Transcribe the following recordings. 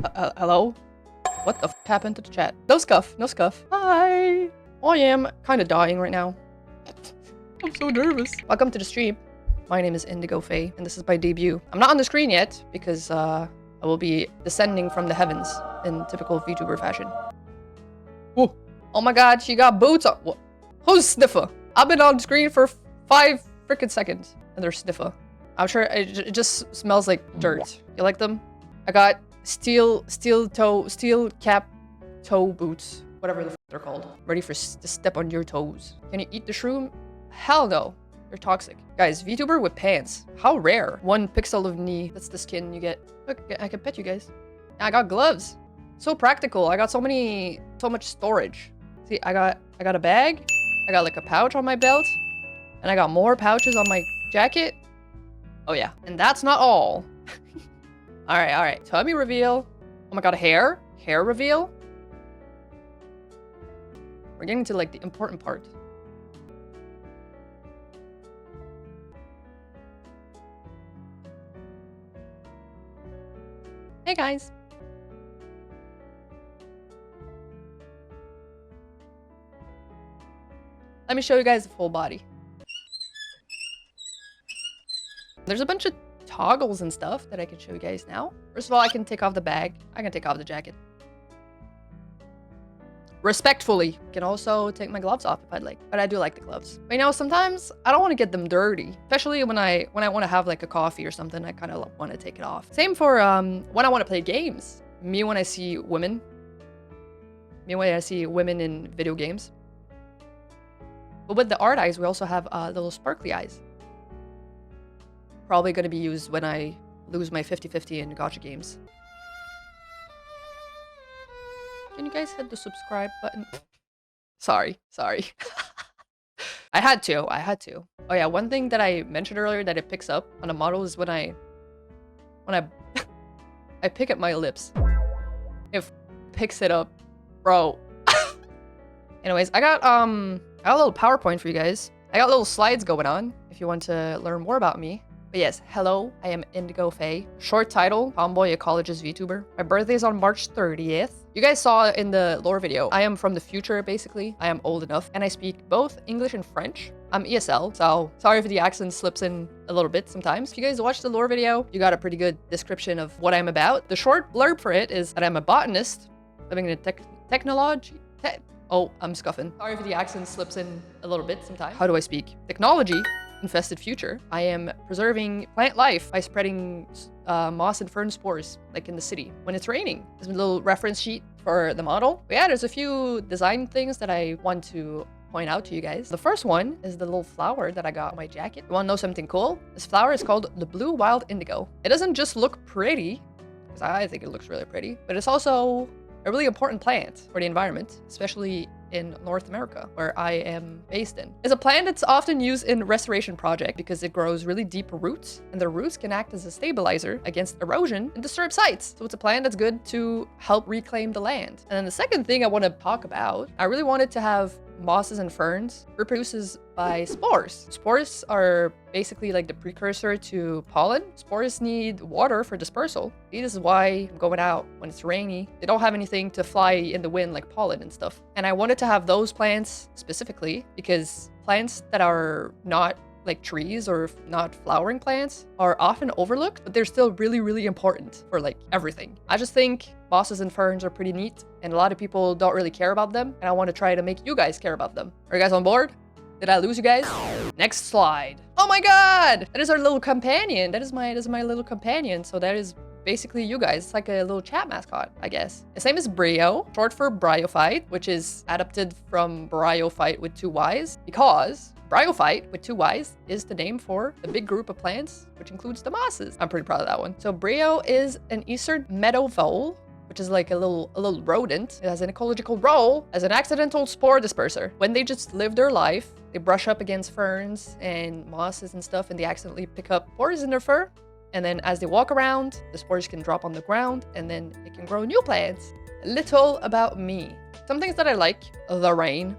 Hello? What the f happened to the chat? No scuff, no scuff. Hi! I am kind of dying right now. I'm so nervous. Welcome to the stream. My name is Indigo Fay, and this is my debut. I'm not on the screen yet, because I will be descending from the heavens in typical VTuber fashion. Whoa. Oh my god, she got boots on. What? Who's Sniffer? I've been on screen for 5 freaking seconds, and they're Sniffer. I'm sure it just smells like dirt. You like them? I got steel cap toe boots, whatever the f they're called. Ready to step on your toes. Can you eat the shroom? Hell no. You're toxic. Guys, VTuber with pants. How rare. 1 pixel of knee. That's the skin you get. Look, I can pet you guys. I got gloves. So practical. I got so much storage. See, I got a bag. I got like a pouch on my belt. And I got more pouches on my jacket. Oh yeah. And that's not all. Alright. Tummy reveal. Oh my god, hair? Hair reveal? We're getting to like the important part. Hey guys. Let me show you guys the full body. There's a bunch of toggles and stuff that I can show you guys now. First of all, I can take off the bag. I can take off the jacket. Respectfully. I can also take my gloves off if I'd like. But I do like the gloves. But you know, sometimes I don't want to get them dirty. Especially when I want to have like a coffee or something, I kind of want to take it off. Same for when I want to play games. Me when I see women. Me when I see women in video games. But with the art eyes, we also have little sparkly eyes. Probably going to be used when I lose my 50-50 in gacha games. Can you guys hit the subscribe button? Sorry. I had to. Oh yeah, one thing that I mentioned earlier that it picks up on a model is when I I pick at my lips. It picks it up, bro. Anyways, I got a little PowerPoint for you guys. I got little slides going on if you want to learn more about me. But yes, hello, I am Indigo Fay. Short title, Tomboy Ecologist VTuber. My birthday is on March 30th. You guys saw in the lore video, I am from the future, basically. I am old enough, and I speak both English and French. I'm ESL, so sorry if the accent slips in a little bit sometimes. If you guys watched the lore video, you got a pretty good description of what I'm about. The short blurb for it is that I'm a botanist living in a technology. Oh, I'm scuffing. Sorry if the accent slips in a little bit sometimes. How do I speak? Technology. Infested future. I am preserving plant life by spreading moss and fern spores, like in the city when it's raining. There's a little reference sheet for the model. But yeah, there's a few design things that I want to point out to you guys. The first one is the little flower that I got on my jacket. You want to know something cool? This flower is called the Blue Wild Indigo. It doesn't just look pretty, because I think it looks really pretty, but it's also a really important plant for the environment, especially in North America, where I am based in. It's a plant that's often used in restoration projects because it grows really deep roots, and the roots can act as a stabilizer against erosion and disturb sites. So it's a plant that's good to help reclaim the land. And then the second thing I want to talk about, I really wanted to have mosses and ferns reproduces by spores. Spores are basically like the precursor to pollen. Spores need water for dispersal. This is why I'm going out when it's rainy. They don't have anything to fly in the wind like pollen and stuff. And I wanted to have those plants specifically because plants that are not like trees or not flowering plants are often overlooked, but they're still really important for like everything. I just think mosses and ferns are pretty neat, and a lot of people don't really care about them, and I want to try to make you guys care about them. Are you guys on board? Did I lose you guys? Next slide. Oh my god! That is our little companion. That is my little companion. So that is basically you guys. It's like a little chat mascot, I guess. His name is Brio, short for Briophyte, which is adapted from Briophyte with 2 Ys, because Briophyte with 2 Ys is the name for the big group of plants, which includes the mosses. I'm pretty proud of that one. So Brio is an eastern meadow vole, which is like a little rodent. It has an ecological role as an accidental spore disperser. When they just live their life, they brush up against ferns and mosses and stuff, and they accidentally pick up spores in their fur. And then as they walk around, the spores can drop on the ground, and then it can grow new plants. A little about me. Some things that I like, the rain.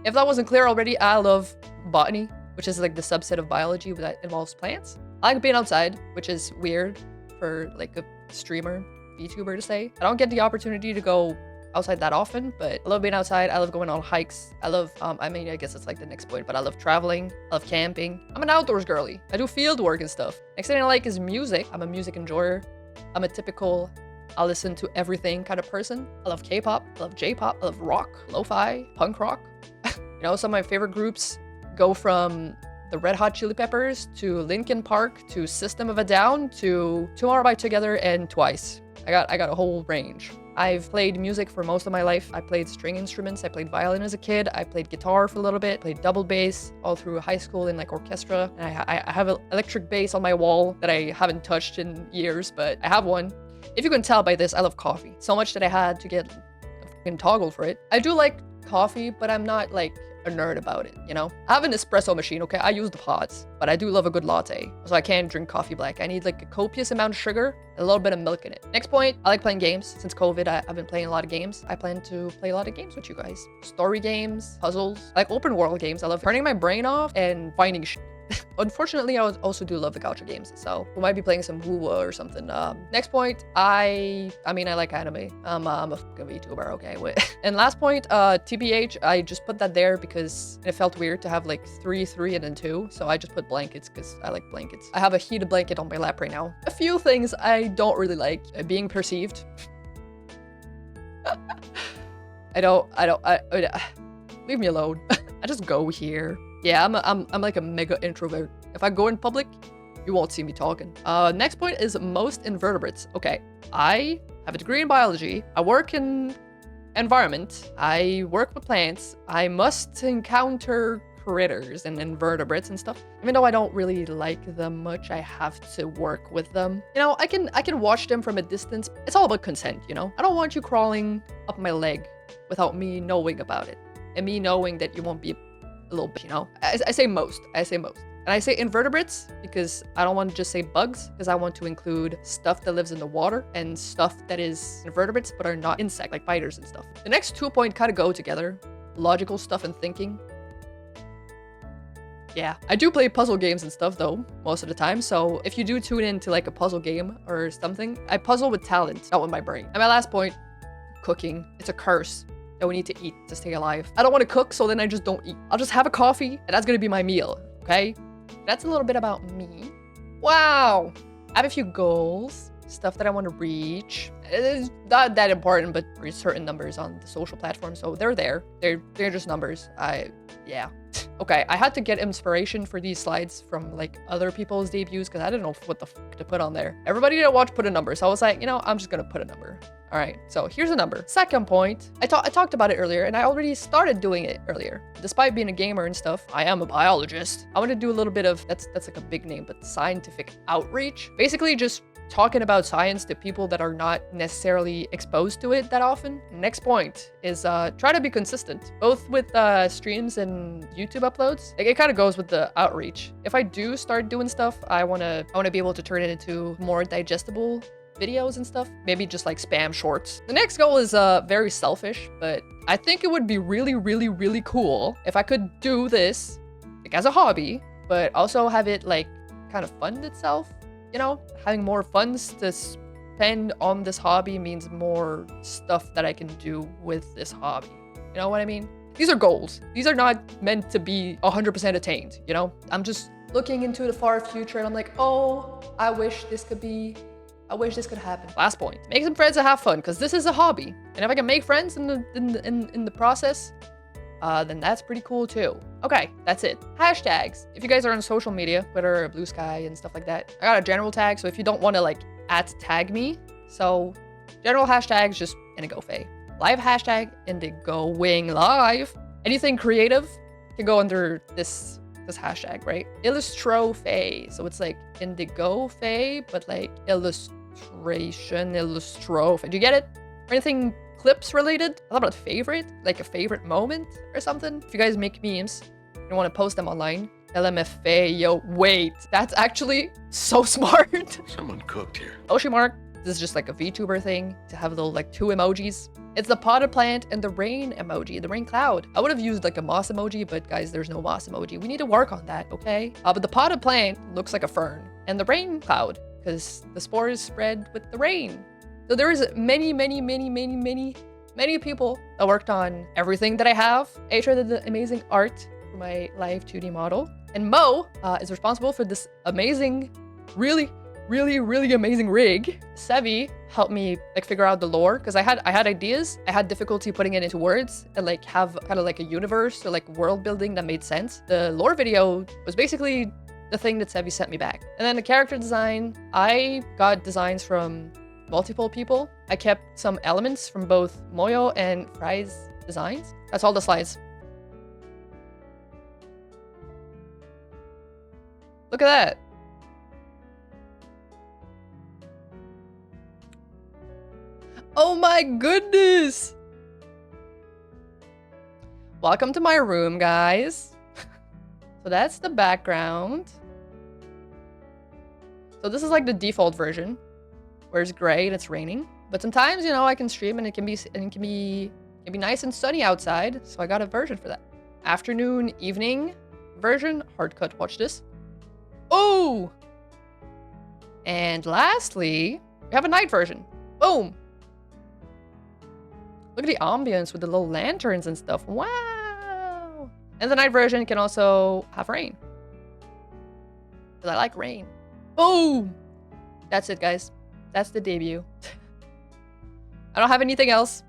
If that wasn't clear already, I love botany, which is like the subset of biology that involves plants. I like being outside, which is weird for like a streamer. VTuber to say. I don't get the opportunity to go outside that often, but I love being outside. I love going on hikes. I love, I mean, I guess it's like the next point, but I love traveling. I love camping. I'm an outdoors girly. I do field work and stuff. Next thing I like is music. I'm a music enjoyer. I'm a typical, I'll listen to everything kind of person. I love K-pop. I love J-pop. I love rock, lo-fi, punk rock. You know, some of my favorite groups go from the Red Hot Chili Peppers to Linkin Park to System of a Down to Tomorrow by Together and Twice. I got a whole range. I've played music for most of my life. I played string instruments. I played violin as a kid. I played guitar for a little bit. Played double bass all through high school in like orchestra. And I have an electric bass on my wall that I haven't touched in years, but I have one. If you can tell by this, I love coffee. So much that I had to get a fucking toggle for it. I do like coffee, but I'm not like a nerd about it, you know? I have an espresso machine, okay? I use the pods, but I do love a good latte. So I can't drink coffee black. I need like a copious amount of sugar, a little bit of milk in it. Next point, I like playing games. Since COVID, I've been playing a lot of games. I plan to play a lot of games with you guys. Story games, puzzles, like open world games. I love turning my brain off and finding shit. Unfortunately, I also do love the gacha games, so we might be playing some Wuwa or something. Next point, I mean, I like anime. I'm a fucking VTuber, okay? Wait. And last point, TBH, I just put that there because it felt weird to have like 3, and then 2, so I just put blankets because I like blankets. I have a heated blanket on my lap right now. A few things I don't really like. Being perceived. Leave me alone. I just go here. Yeah, I'm like a mega introvert. If I go in public, you won't see me talking. Next point is most invertebrates. Okay, I have a degree in biology. I work in environment. I work with plants. I must encounter critters and invertebrates and stuff. Even though I don't really like them much, I have to work with them. You know, I can watch them from a distance. It's all about consent, you know? I don't want you crawling up my leg without me knowing about it. And me knowing that you won't be a little bit, you know? I say most. And I say invertebrates because I don't want to just say bugs, because I want to include stuff that lives in the water and stuff that is invertebrates but are not insect, like spiders and stuff. The next 2 points kind of go together. Logical stuff and thinking. Yeah, I do play puzzle games and stuff though, most of the time. So if you do tune into like a puzzle game or something, I puzzle with talent, not with my brain. And my last point, cooking. It's a curse that we need to eat to stay alive. I don't want to cook, so then I just don't eat. I'll just have a coffee, and that's gonna be my meal, okay? That's a little bit about me. Wow! I have a few goals, stuff that I want to reach. It's not that important, but reach certain numbers on the social platform, so they're there. They're just numbers. Yeah. Okay, I had to get inspiration for these slides from like other people's debuts because I didn't know what the fuck to put on there. Everybody that watched put a number, so I was like, you know, I'm just gonna put a number. All right, so here's a number. Second point, I talked about it earlier, and I already started doing it earlier. Despite being a gamer and stuff, I am a biologist. I want to do a little bit of, that's like a big name, but scientific outreach. Basically just talking about science to people that are not necessarily exposed to it that often. Next point is try to be consistent, both with streams and YouTube uploads. Like, it kind of goes with the outreach. If I do start doing stuff, I wanna be able to turn it into more digestible videos and stuff. Maybe just like spam shorts. The next goal is very selfish, but I think it would be really, really, really cool if I could do this like as a hobby, but also have it like kind of fund itself. You know, having more funds to spend on this hobby means more stuff that I can do with this hobby. You know what I mean? These are goals. These are not meant to be 100% attained, you know? I'm just looking into the far future and I'm like, oh, I wish this could happen. Last point, make some friends and have fun, because this is a hobby. And if I can make friends in the process, then that's pretty cool too. Okay, that's it. Hashtags. If you guys are on social media, Twitter, Blue Sky, and stuff like that, I got a general tag, so if you don't want to like @tag me, so general hashtags, just Indigo Fay. Live hashtag, Indigoing Live. Anything creative can go under this hashtag, right? Illustro Fay. So it's like Indigo Fay, but like illustration, illustro. Do you get it? Or anything clips related? I thought about favorite, like a favorite moment or something. If you guys make memes, you want to post them online. LMFA, yo, wait, that's actually so smart. Someone cooked here. Oshi mark. This is just like a VTuber thing to have little like 2 emojis. It's the potted plant and the rain emoji, the rain cloud. I would have used like a moss emoji, but guys, there's no moss emoji. We need to work on that, okay? But the potted plant looks like a fern, and the rain cloud, because the spores spread with the rain. So there is many people that worked on everything that I have. Aisha did the amazing art for my live 2D model. And Mo is responsible for this amazing, really amazing rig. Sevi helped me like figure out the lore because I had ideas. I had difficulty putting it into words and like have kind of like a universe or like world building that made sense. The lore video was basically the thing that Sevi sent me back. And then the character design, I got designs from multiple people. I kept some elements from both Moyo and Fry's designs. That's all the slides. Look at that. Oh my goodness. Welcome to my room, guys. So that's the background. So this is like the default version, where it's gray and it's raining. But sometimes, you know, I can stream and it can be nice and sunny outside. So I got a version for that. Afternoon, evening version, hard cut. Watch this. Oh! And lastly, we have a night version. Boom! Look at the ambience with the little lanterns and stuff. Wow! And the night version can also have rain. Because I like rain. Boom! That's it, guys. That's the debut. I don't have anything else.